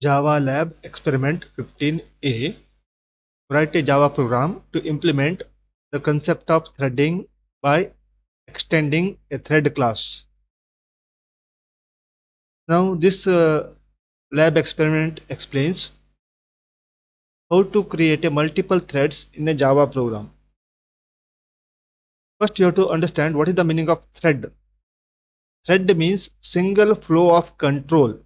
Java Lab Experiment 15A. Write a Java program to implement the concept of threading by extending a thread class. Now this lab experiment explains how to create a multiple threads in a Java program. First you have to understand what is the meaning of thread. Thread means single flow of control.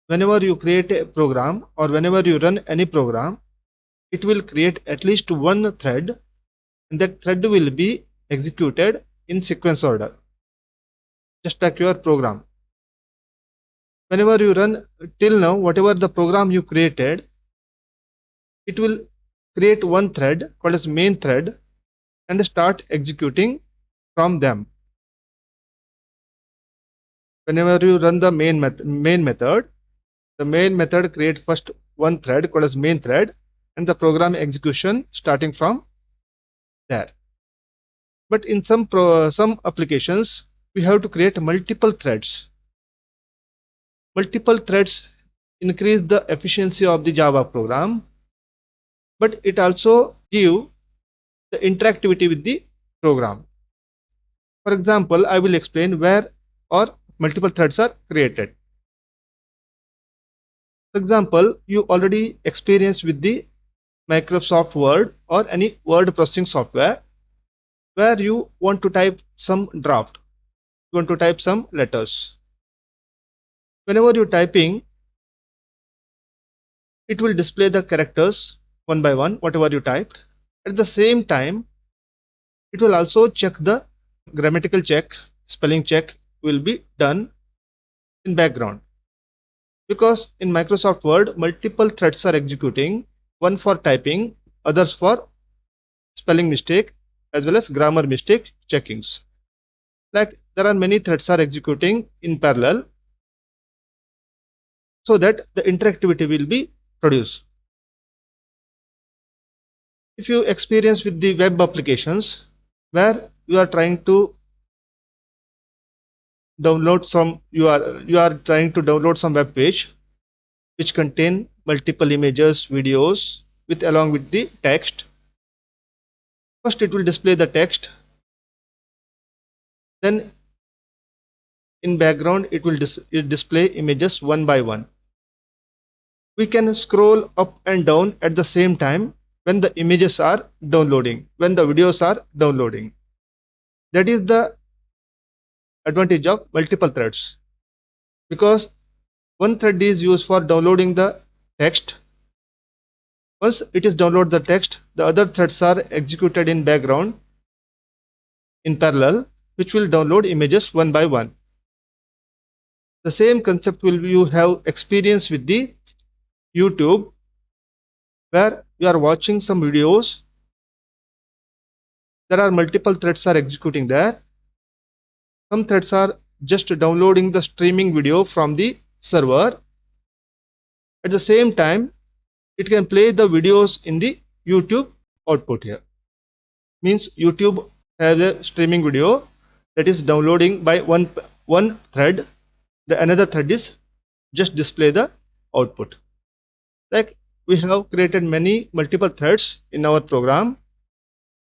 Whenever you create a program or whenever you run any program, it will create at least one thread, and that thread will be executed in sequence order, just like your program. Whenever you run till now, whatever the program you created, it will create one thread called as main thread and start executing from them. Whenever you run the main method, the main method create first one thread called as main thread and the program execution starting from there. But in some applications, we have to create multiple threads. Multiple threads increase the efficiency of the Java program, but it also give the interactivity with the program. For example, I will explain where or multiple threads are created. For example, you already experienced with the Microsoft Word or any word processing software where you want to type some draft, you want to type some letters. Whenever you're typing, it will display the characters one by one, whatever you typed. At the same time, it will also check the grammatical check, spelling check will be done in background. Because in Microsoft Word, multiple threads are executing, one for typing, others for spelling mistake as well as grammar mistake checkings. Like there are many threads are executing in parallel so that the interactivity will be produced. If you experience with the web applications where you are trying to download some, you are trying to download some web page which contain multiple images, videos with along with the text. First it will display the text, then in background it will display images one by one. We can scroll up and down at the same time when the images are downloading, when the videos are downloading. That is the advantage of multiple threads, because one thread is used for downloading the text. Once it is download the text, the other threads are executed in background in parallel, which will download images one by one. The same concept will you have experience with the YouTube, where you are watching some videos. There are multiple threads are executing there. Some threads are just downloading the streaming video from the server. At the same time, it can play the videos in the YouTube output here. Means YouTube has a streaming video that is downloading by one thread. The another thread is just display the output. Like we have created many multiple threads in our program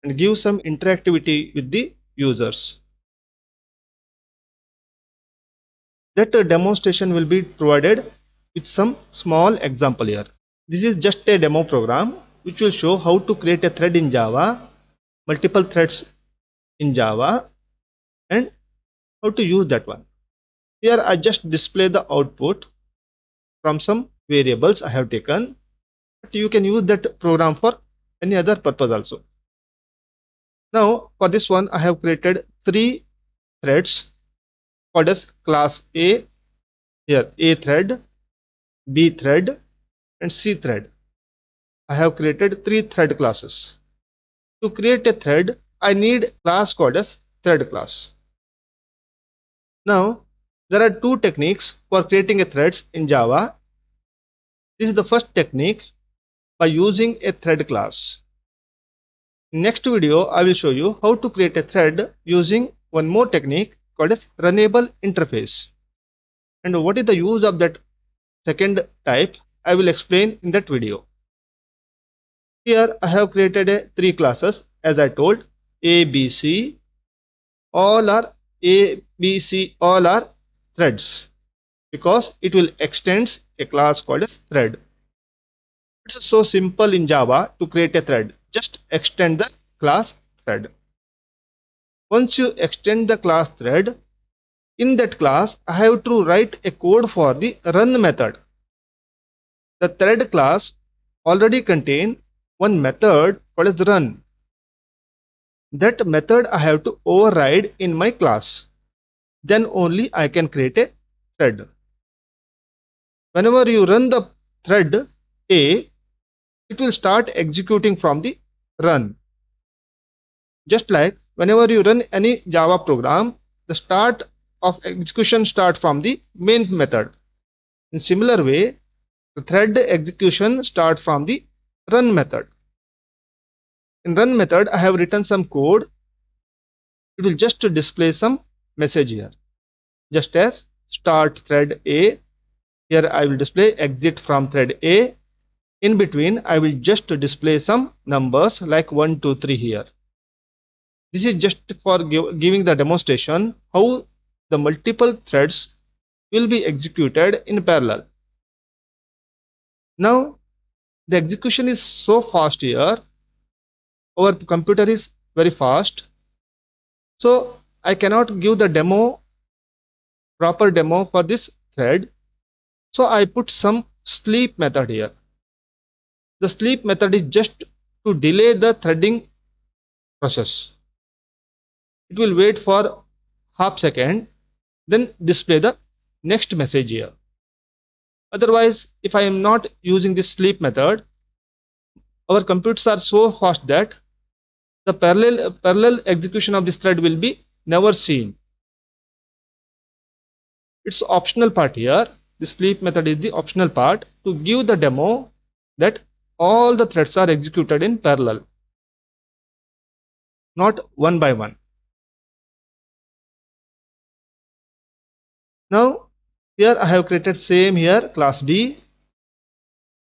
and give some interactivity with the users. That demonstration will be provided with some small example here. This is just a demo program which will show how to create a thread in Java, multiple threads in Java, and how to use that one. Here I just display the output from some variables I have taken, but you can use that program for any other purpose also. Now for this one I have created 3 threads called as class A. Here A thread, B thread and C thread. I have created 3 thread classes. To create a thread, I need class called as thread class. Now there are 2 techniques for creating a threads in Java. This is the first technique by using a thread class. In next video I will show you how to create a thread using one more technique called as runnable interface. And what is the use of that second type I will explain in that video. Here I have created three classes as I told A, B, C. All are A, B, C, all are threads because it will extend a class called as thread. It's so simple in Java to create a thread. Just extend the class thread. Once you extend the class thread, in that class I have to write a code for the run method. The thread class already contain one method called as run. That method I have to override in my class. Then only I can create a thread. Whenever you run the thread A, it will start executing from the run. Just like whenever you run any Java program, the start of execution start from the main method. In similar way, the thread execution start from the run method. In run method, I have written some code. It will just display some message here. Just as start thread A. Here I will display exit from thread A. In between, I will just display some numbers like 1, 2, 3 here. This is just for giving the demonstration how the multiple threads will be executed in parallel. Now, the execution is so fast here. Our computer is very fast. So, I cannot give the proper demo for this thread. So, I put some sleep method here. The sleep method is just to delay the threading process. It will wait for half second, then display the next message here. Otherwise, if I am not using this sleep method, our computers are so fast that the parallel execution of this thread will be never seen. It's optional part here. The sleep method is the optional part to give the demo that all the threads are executed in parallel, not one by one. Now here I have created same here class B.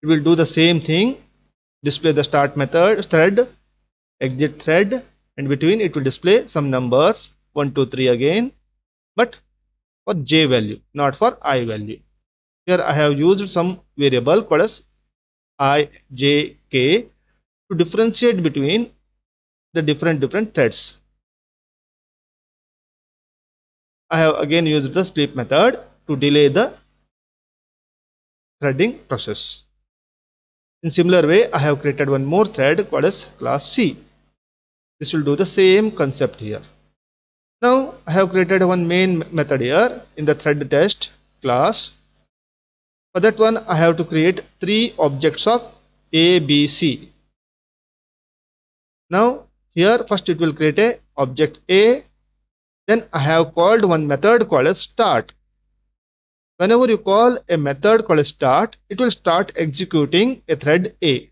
It will do the same thing. Display the start method thread, exit thread, and between it will display some numbers 1, 2, 3 again, but for j value, not for I value. Here I have used some variable called as I, j, k to differentiate between the different threads. I have again used the sleep method to delay the threading process. In similar way, I have created one more thread called as class C. This will do the same concept here. Now I have created one main method here in the thread test class. For that one, I have to create three objects of A, B, C. Now here first it will create a object A. Then I have called one method called as start. Whenever you call a method called start, it will start executing a thread A.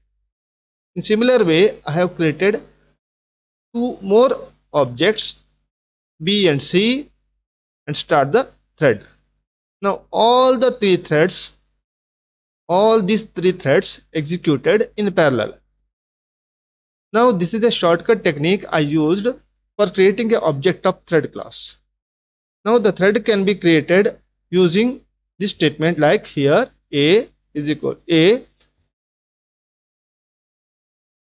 In similar way, I have created two more objects B and C and start the thread. Now all these three threads executed in parallel. Now this is a shortcut technique I used for creating an object of thread class. Now the thread can be created using this statement like here A is equal A,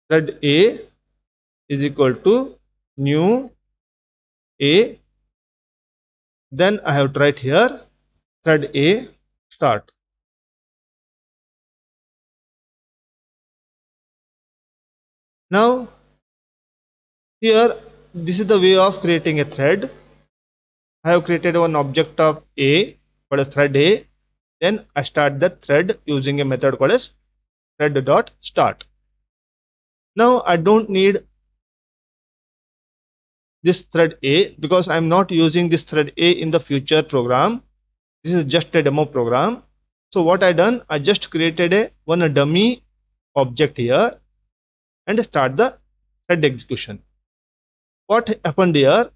thread A is equal to new A. Then I have to write here thread A start. Now here this is the way of creating a thread. I have created one object of A called as thread A. Then I start the thread using a method called as thread.start. Now I don't need this thread A because I am not using this thread A in the future program. This is just a demo program. So what I done, I just created one dummy object here and start the thread execution. What happened here?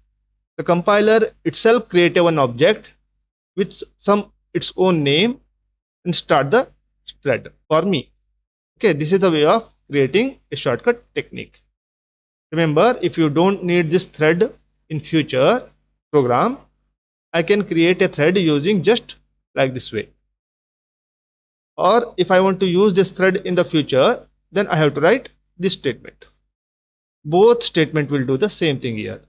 The compiler itself created one object with its own name. and start the thread for me. Okay, this is the way of creating a shortcut technique. Remember, if you don't need this thread in future program, I can create a thread using just like this way. Or if I want to use this thread in the future, then I have to write this statement. Both statement will do the same thing here.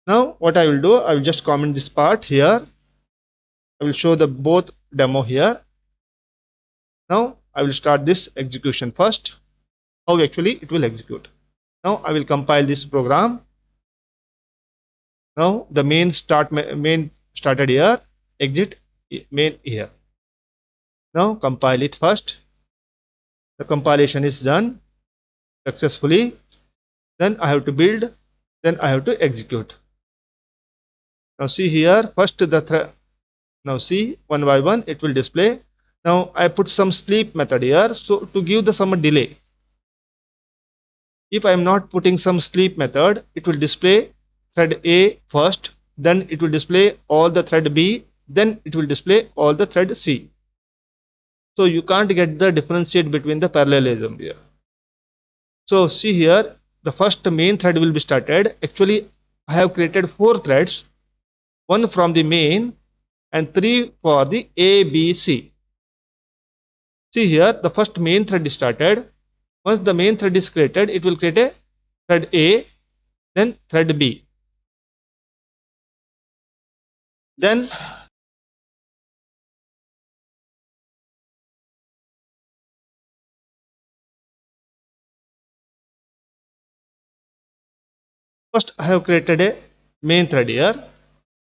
Now what I will do, I will just comment this part here. I will show the both demo here. Now I will start this execution first. How actually it will execute. Now I will compile this program. Now the main started here, exit main here. Now compile it first. The compilation is done successfully. Then I have to build. Then I have to execute. Now see here, first the now see one by one it will display. Now I put some sleep method here, so to give the some delay. If I am not putting some sleep method, it will display thread A first, then it will display all the thread B, then it will display all the thread C. So you can't get the differentiate between the parallelism here. So see here, the first main thread will be started. Actually, I have created 4 threads, one from the main and 3 for the A, B, C. See here, the first main thread is started. Once the main thread is created, it will create a thread A, then thread B. Then first I have created a main thread here.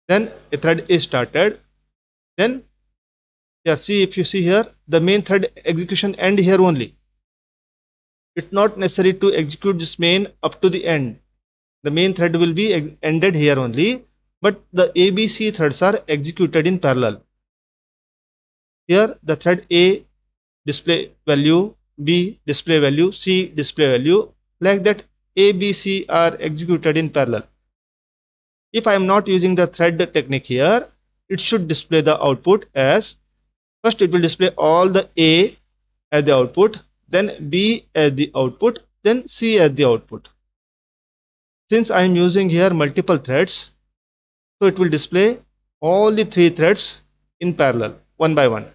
Then a thread is started. Then here, see, if you see here, the main thread execution end here only. It's not necessary to execute this main up to the end. The main thread will be ended here only, but the ABC threads are executed in parallel. Here the thread A display value, B display value, C display value, like that A, B, C are executed in parallel. If I am not using the thread technique here, it should display the output as first it will display all the A as the output, then B as the output, then C as the output. Since I am using here multiple threads, so it will display all the 3 threads in parallel, one by one.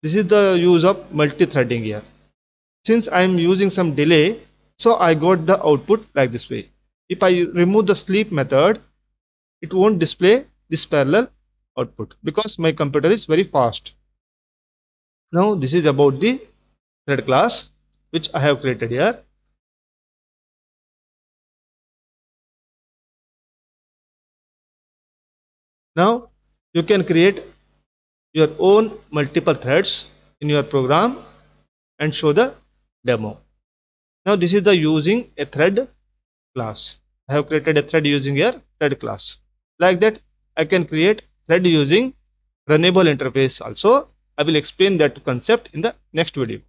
This is the use of multi-threading here. Since I am using some delay, so I got the output like this way. If I remove the sleep method, it won't display this parallel output because my computer is very fast. Now this is about the thread class which I have created here. Now you can create your own multiple threads in your program and show the demo. Now this is the using a thread class. I have created a thread using a thread class. Like that I can create thread using runnable interface also. I will explain that concept in the next video.